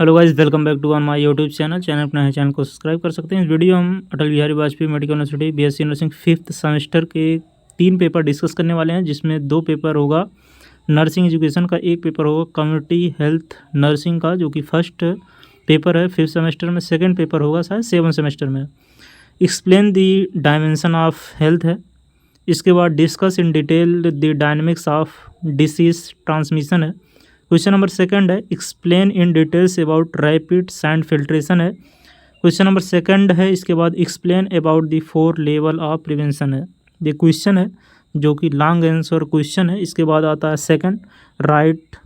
Hello guys, welcome back to on my YouTube channel अपना है, channel को subscribe कर सकते हैं। इस वीडियो हम Atal Bihari Vajpayee medical university BSc nursing 5th semester के 3 पेपर डिस्कस करने वाले हैं, जिसमें 2 पेपर होगा नर्सिंग एजुकेशन का, 1 पेपर होगा कम्युनिटी हेल्थ नर्सिंग का, जो कि फर्स्ट पेपर है 5th सेमेस्टर में। सेकेंड पेपर होगा शायद 7th सेमेस्टर में। Explain the dimension of health है। इसके बाद discuss in detail the dynamics of disease transmission है। क्वेश्चन नंबर सेकंड है explain in details about rapid sand filtration है। क्वेश्चन नंबर सेकंड है। इसके बाद explain about the 4 level of prevention है। ये क्वेश्चन है जो कि लॉन्ग आंसर क्वेश्चन है। इसके बाद आता है second right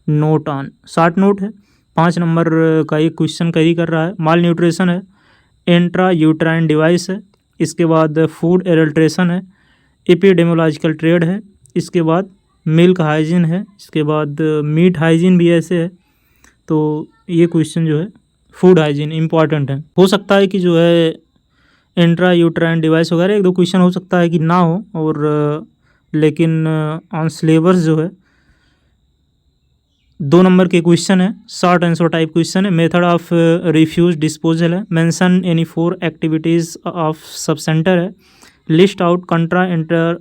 note on, short note है। 5 नंबर का एक क्वेश्चन कैरी कर रहा है। माल न्यूट्रिशन है। इंट्रा यूट्राइन डिवाइस है। इसके बाद फूड एडल्ट्रेशन है। एपिडेमोलॉजिकल ट्रेड है। इसके बाद मिल्क हाइजीन है। इसके बाद मीट हाइजीन भी ऐसे है। तो ये क्वेश्चन जो है फूड हाइजीन इम्पॉर्टेंट है। हो सकता है कि जो है इंट्रा यूट्राइन डिवाइस वगैरह 1-2 क्वेश्चन हो सकता है कि ना हो, और लेकिन ऑन सिलेबस जो है 2 नंबर के क्वेश्चन है, शॉर्ट आंसर टाइप क्वेश्चन है। मेथड ऑफ रिफ्यूज डिस्पोजल है। Mention any 4 activities of sub centre है। List out contra inter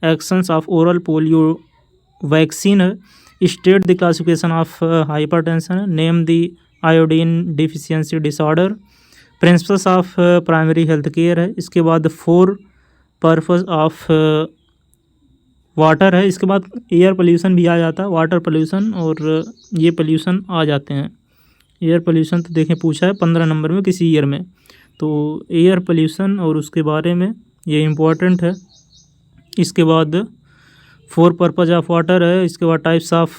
actions of oral polio vaccine है। State the classification of hypertension है। Name the iodine deficiency disorder. Principles of primary health care है। इसके बाद 4 purpose of water है। इसके बाद air pollution भी आ जाता है, वाटर पोल्यूशन और ये पोल्यूशन आ जाते हैं। एयर पोल्यूशन तो देखें पूछा है 15 नंबर में किसी ईयर में, तो एयर पोल्यूशन और उसके बारे में ये इम्पोर्टेंट है। इसके बाद 4 पर्पज ऑफ वाटर है। इसके बाद टाइप्स ऑफ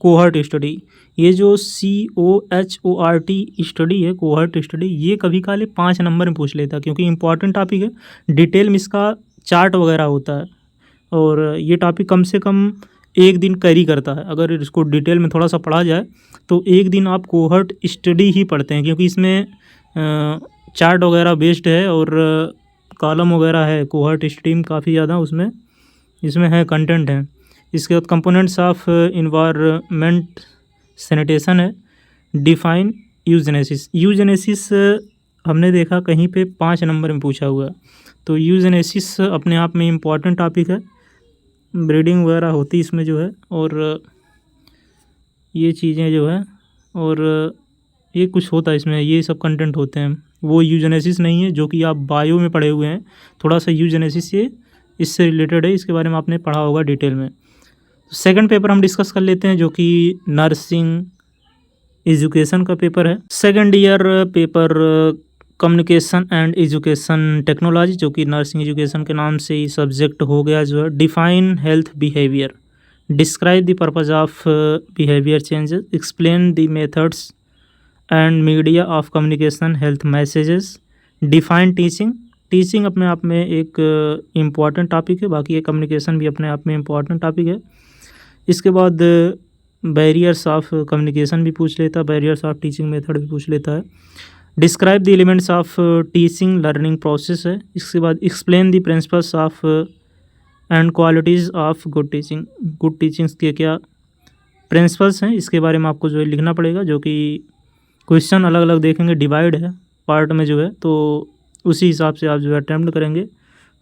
कोहर्ट स्टडी। ये जो COHORT स्टडी है, कोहर्ट स्टडी, ये कभी काले 5 नंबर में पूछ लेता है, क्योंकि इंपॉर्टेंट टॉपिक है। डिटेल में इसका चार्ट वगैरह होता है, और ये टॉपिक कम से कम 1 दिन कैरी करता है। अगर इसको डिटेल में थोड़ा सा पढ़ा जाए तो 1 दिन आप कोहर्ट स्टडी ही पढ़ते हैं, क्योंकि इसमें चार्ट वगैरह बेस्ड है और कॉलम वगैरह है। कोहर्ट स्ट्रीम काफ़ी ज़्यादा उसमें इसमें है, कंटेंट है। इसके बाद कंपोनेंट्स ऑफ इन्वायरमेंट सैनिटेशन है। Define eugenesis. यूजेनेसिस हमने देखा कहीं पे 5 नंबर में पूछा हुआ है, तो यूजेनेसिस अपने आप में इम्पॉर्टेंट टॉपिक है। ब्रीडिंग वगैरह होती इसमें जो है, और ये चीज़ें जो है, और ये कुछ होता है इसमें, ये सब कंटेंट होते हैं। वो यूजेनेसिस नहीं है जो कि आप बायो में पढ़े हुए हैं। थोड़ा सा यूजेनेसिस ये इससे रिलेटेड है, इसके बारे में आपने पढ़ा होगा डिटेल में। सेकंड पेपर हम डिस्कस कर लेते हैं, जो कि नर्सिंग एजुकेशन का पेपर है। Second year paper communication and education technology, जो कि नर्सिंग एजुकेशन के नाम से ही सब्जेक्ट हो गया जो है। Define health behaviour. Describe the purpose of behaviour changes. Explain the methods and media of communication health messages. Define teaching. Teaching अपने आप में एक इम्पॉर्टेंट टॉपिक है, बाकी ये कम्युनिकेशन भी अपने आप में इम्पॉर्टेंट टॉपिक है। इसके बाद बैरियर्स ऑफ कम्युनिकेशन भी पूछ लेता है, बैरियर्स ऑफ टीचिंग मेथड भी पूछ लेता है। Describe the elements of teaching learning process है। इसके बाद explain the principles of and qualities of good teaching. Good teachings के क्या प्रिंसिपल्स हैं, इसके बारे में आपको जो है लिखना पड़ेगा, जो कि क्वेश्चन अलग अलग देखेंगे, डिवाइड है पार्ट में जो है, तो उसी हिसाब से आप जो है अटैम्प्ट करेंगे।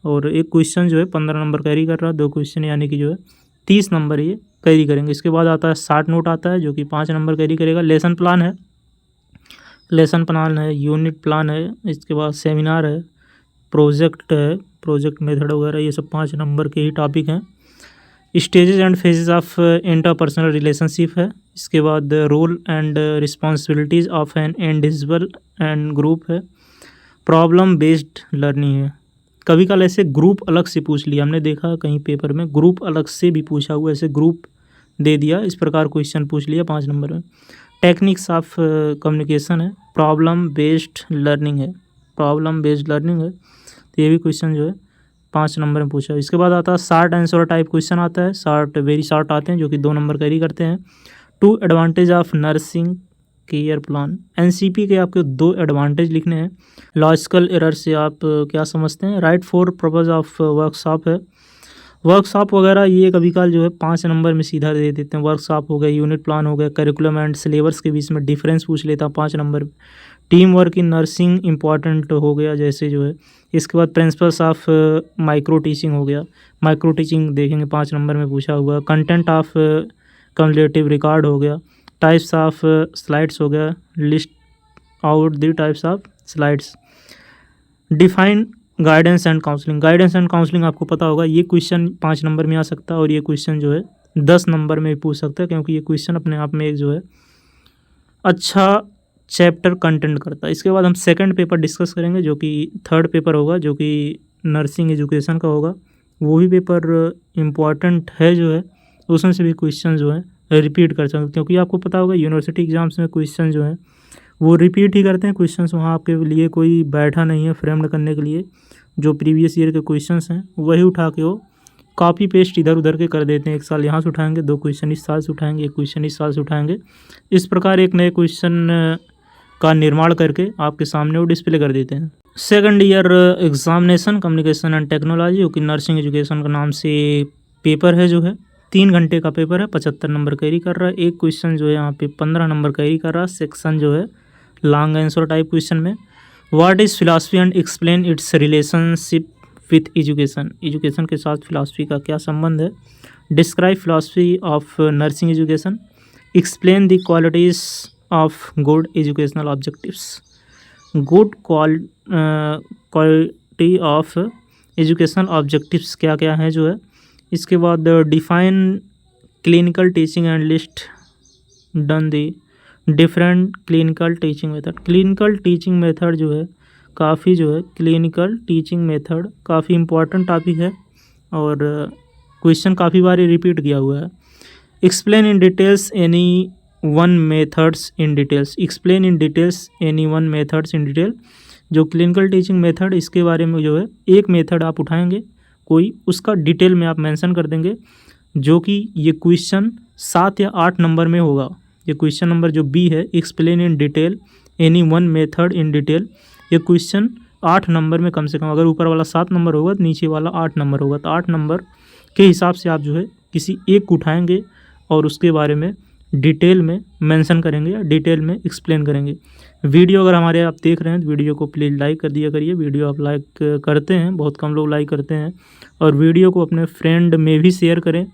और एक क्वेश्चन जो है 15 नंबर कैरी कर रहा है, 2 क्वेश्चन यानी कि जो है 30 नंबर ये कैरी करेंगे। इसके बाद आता है शॉर्ट नोट आता है, जो कि 5 नंबर कैरी करेगा। लेसन प्लान है। लेसन प्लान है, यूनिट प्लान है। इसके बाद सेमिनार है, प्रोजेक्ट है, प्रोजेक्ट मेथड वगैरह, ये सब 5 नंबर के ही टॉपिक हैं। Stages and phases of interpersonal relationship है। इसके बाद role and responsibilities of an individual and group है। प्रॉब्लम बेस्ड लर्निंग है। कभी कल ऐसे ग्रुप अलग से पूछ लिया, हमने देखा कहीं पेपर में ग्रुप अलग से भी पूछा हुआ, ऐसे ग्रुप दे दिया, इस प्रकार क्वेश्चन पूछ लिया 5 नंबर में। टेक्निक्स ऑफ कम्युनिकेशन है। प्रॉब्लम बेस्ड लर्निंग है, प्रॉब्लम बेस्ड लर्निंग है, तो ये भी क्वेश्चन जो है 5 नंबर में पूछा है। इसके बाद आता है शॉर्ट आंसर टाइप क्वेश्चन आता है, शॉर्ट वेरी शॉर्ट आते हैं, जो कि 2 नंबर कैरी करते हैं। 2 advantage of nursing care plan. NCP के आपके 2 एडवांटेज लिखने हैं। लॉजिकल एरर से आप क्या समझते हैं। राइट 4 पर्पज ऑफ वर्कशॉप है। वर्कशॉप वगैरह ये कभी काल जो है 5 नंबर में सीधा दे देते हैं। वर्कशॉप हो गया, यूनिट प्लान हो गया, करिकुलम एंड सिलेबस के बीच में डिफरेंस पूछ लेता 5 number. Team work in nursing important हो गया जैसे जो है। इसके बाद प्रिंसिपल्स ऑफ माइक्रो टीचिंग हो गया, माइक्रो टीचिंग देखेंगे 5 नंबर में पूछा हुआ। कंटेंट ऑफ कम्युलेटिव रिकॉर्ड हो गया, टाइप्स ऑफ स्लाइड्स हो गया, list out the types of slides. Define guidance and counselling, guidance and counselling आपको पता होगा, ये क्वेश्चन 5 नंबर में आ सकता है और ये क्वेश्चन जो है 10 नंबर में भी पूछ सकता है, क्योंकि ये क्वेश्चन अपने आप में एक जो है अच्छा चैप्टर कंटेंट करता है। इसके बाद हम सेकंड पेपर डिस्कस करेंगे जो कि थर्ड पेपर होगा, जो कि नर्सिंग एजुकेशन का होगा। वो भी पेपर इम्पॉर्टेंट है जो है, उसमें से भी क्वेश्चन जो है रिपीट कर सकते हैं, क्योंकि आपको पता होगा यूनिवर्सिटी एग्जाम्स में क्वेश्चन जो है वो रिपीट ही करते हैं। क्वेश्चंस वहाँ आपके लिए कोई बैठा नहीं है फ्रेम्ड करने के लिए। जो प्रीवियस ईयर के क्वेश्चंस हैं वही उठा के वो कॉपी पेस्ट इधर उधर के कर देते हैं। एक साल यहाँ से उठाएंगे, 2 क्वेश्चन इस साल से उठाएंगे, 1 क्वेश्चन इस साल से उठाएंगे। इस प्रकार एक नए क्वेश्चन का निर्माण करके आपके सामने वो डिस्प्ले कर देते हैं। Second year examination communication and technology, जो कि नर्सिंग एजुकेशन के नाम से पेपर है जो है 3 घंटे का पेपर है, 75 नंबर कैरी कर रहा है। एक क्वेश्चन जो है यहाँ पे 15 नंबर कैरी कर रहा है। सेक्शन जो है लॉन्ग आंसर टाइप क्वेश्चन में। What is philosophy and explain it's relationship with education, education के साथ फिलॉसफी का क्या संबंध है। Describe philosophy of nursing education, explain the qualities of good educational objectives, good quality of educational objectives क्या क्या है जो है। इसके बाद define clinical teaching and list done the different clinical teaching method. Clinical teaching method जो है काफ़ी जो है, क्लिनिकल टीचिंग मेथड काफ़ी इम्पॉर्टेंट टॉपिक है और क्वेश्चन काफ़ी बार रिपीट किया हुआ है। Explain in details any one methods in details, explain in details any one methods in detail. जो क्लिनिकल टीचिंग मेथड, इसके बारे में जो है एक मेथड आप उठाएंगे कोई, उसका डिटेल में आप मेंशन कर देंगे, जो कि ये क्वेश्चन 7 या 8 नंबर में होगा। ये क्वेश्चन नंबर जो बी है, explain in detail any one method in detail, ये क्वेश्चन 8 नंबर में कम से कम, अगर ऊपर वाला 7 नंबर होगा तो नीचे वाला 8 नंबर होगा, तो 8 नंबर के हिसाब से आप जो है किसी एक को उठाएंगे और उसके बारे में डिटेल में मेंशन करेंगे या डिटेल में एक्सप्लेन करेंगे। वीडियो अगर हमारे आप देख रहे हैं तो वीडियो को प्लीज़ लाइक कर दिया करिए। वीडियो आप लाइक करते हैं, बहुत कम लोग लाइक करते हैं, और वीडियो को अपने फ्रेंड में भी शेयर करें।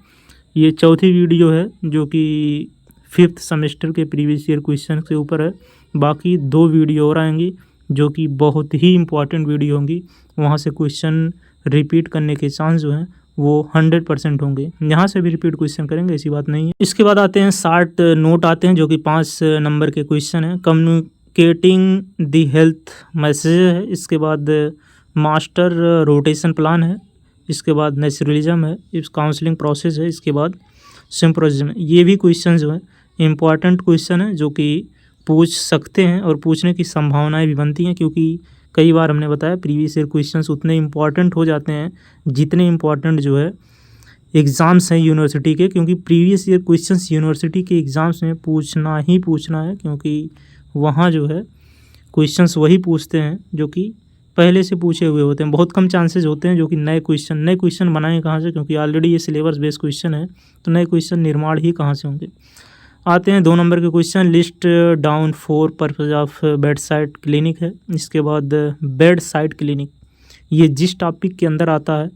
ये चौथी वीडियो है जो कि 5th सेमेस्टर के प्रीवियस ईयर क्वेश्चन के ऊपर है। बाकी 2 वीडियो और आएंगी जो कि बहुत ही इंपॉर्टेंट वीडियो होंगी, वहाँ से क्वेश्चन रिपीट करने के चांस जो हैं वो 100% होंगे। यहाँ से भी रिपीट क्वेश्चन करेंगे, ऐसी बात नहीं है। इसके बाद आते हैं 60 नोट आते हैं जो कि 5 नंबर के क्वेश्चन हैं। कम्युनिकेटिंग द हेल्थ मैसेज है। इसके बाद मास्टर रोटेशन प्लान है। इसके बाद नेचुरलिज्म है, इस काउंसलिंग प्रोसेस है। इसके बाद सिम्पोजियम है। ये भी क्वेश्चन जो है इम्पॉर्टेंट क्वेश्चन है जो कि पूछ सकते हैं और पूछने की संभावनाएं भी बनती हैं, क्योंकि कई बार हमने बताया प्रीवियस ईयर क्वेश्चंस उतने इम्पॉर्टेंट हो जाते हैं जितने इम्पॉर्टेंट जो है एग्ज़ाम्स हैं यूनिवर्सिटी के, क्योंकि प्रीवियस ईयर क्वेश्चंस यूनिवर्सिटी के एग्ज़ाम्स में पूछना ही पूछना है, क्योंकि वहाँ जो है क्वेश्चंस वही पूछते हैं जो कि पहले से पूछे हुए होते हैं। बहुत कम चांसेस होते हैं जो कि नए क्वेश्चन बनाएंगे कहाँ से, क्योंकि ऑलरेडी ये सिलेबस बेस्ड क्वेश्चन है, तो नए क्वेश्चन निर्माण ही कहाँ से होंगे। आते हैं 2 नंबर के question. List down 4 purpose of bed side clinic है। इसके बाद बेड साइड क्लिनिक, ये जिस टॉपिक के अंदर आता है,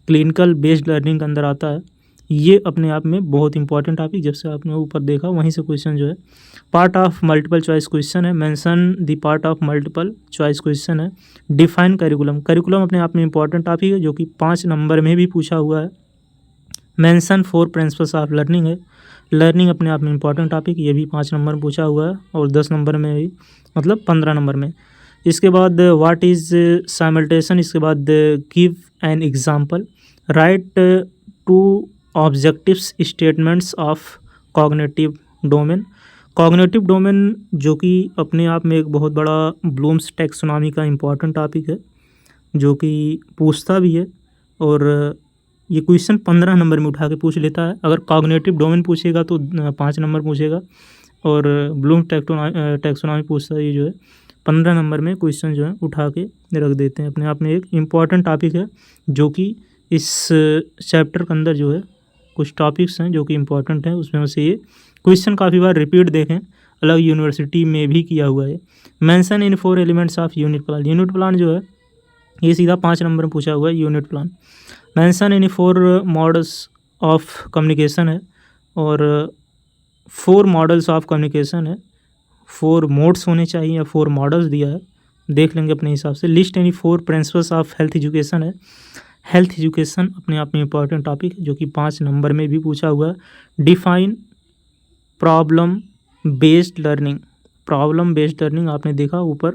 क्लिनिकल बेस्ड लर्निंग के अंदर आता है, ये अपने आप में बहुत इंपॉर्टेंट टॉपिक, जब से आपने ऊपर देखा वहीं से क्वेश्चन जो है part of multiple choice question है। Mention the part of multiple choice question है। डिफाइन करिकुलम, करिकुलम अपने आप में इंपॉर्टेंट टॉपिक है जो कि 5 नंबर में भी पूछा हुआ है। मेंशन 4 प्रिंसिपल्स ऑफ लर्निंग है। लर्निंग अपने आप में इंपॉर्टेंट टॉपिक, ये भी 5 नंबर में पूछा हुआ है और 10 नंबर में भी, मतलब 15 नंबर में। इसके बाद व्हाट इज़ साइमल्टेशन, इसके बाद give an example, right 2 objectives statements of cognitive domain. Cognitive domain जो कि अपने आप में एक बहुत बड़ा ब्लूम्स टैक्सोनॉमी का इम्पॉर्टेंट टॉपिक है जो कि पूछता भी है, और ये क्वेश्चन 15 नंबर में उठा के पूछ लेता है। अगर कॉग्निटिव डोमेन पूछेगा तो 5 नंबर पूछेगा, और ब्लूम्स टैक्सोनॉमी पूछता है, ये जो है 15 नंबर में क्वेश्चन जो है उठा के रख देते हैं। अपने आप में एक इम्पॉर्टेंट टॉपिक है जो कि इस चैप्टर के अंदर जो है कुछ टॉपिक्स हैं जो कि इम्पोर्टेंट हैं, उसमें से ये क्वेश्चन काफ़ी बार रिपीट देखें, अलग यूनिवर्सिटी में भी किया हुआ है। Mention in 4 elements of unit plan. Unit plan जो है ये सीधा 5 नंबर में पूछा हुआ है unit plan. Mention in 4 models of communication है, और 4 मॉडल्स ऑफ कम्युनिकेशन है, 4 मोड्स होने चाहिए या 4 मॉडल्स दिया है, देख लेंगे अपने हिसाब से। लिस्ट यानी 4 प्रिंसिपल्स ऑफ हेल्थ एजुकेशन है। हेल्थ एजुकेशन अपने आप में इंपॉर्टेंट टॉपिक है जो कि 5 नंबर में भी पूछा हुआ है। Define problem based learning. Problem based learning आपने देखा ऊपर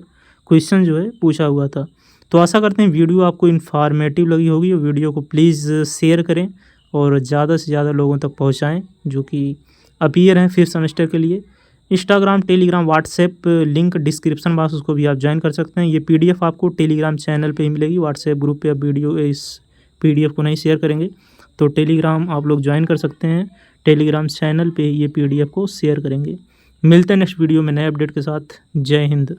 क्वेश्चन जो है पूछा हुआ था। तो आशा करते हैं वीडियो आपको इन्फॉर्मेटिव लगी होगी, और वीडियो को प्लीज़ शेयर करें और ज़्यादा से ज़्यादा लोगों तक पहुंचाएं जो कि अपीयर हैं 5th सेमेस्टर के लिए। Instagram, Telegram, WhatsApp link description box, उसको भी आप ज्वाइन कर सकते हैं। ये पीडीएफ आपको टेलीग्राम चैनल पे ही मिलेगी, व्हाट्सएप ग्रुप पे आप वीडियो इस पीडीएफ को नहीं शेयर करेंगे तो टेलीग्राम आप लोग ज्वाइन कर सकते हैं। टेलीग्राम चैनल पे ये पीडीएफ को शेयर करेंगे। मिलते हैं नेक्स्ट वीडियो में नए अपडेट के साथ। जय हिंद।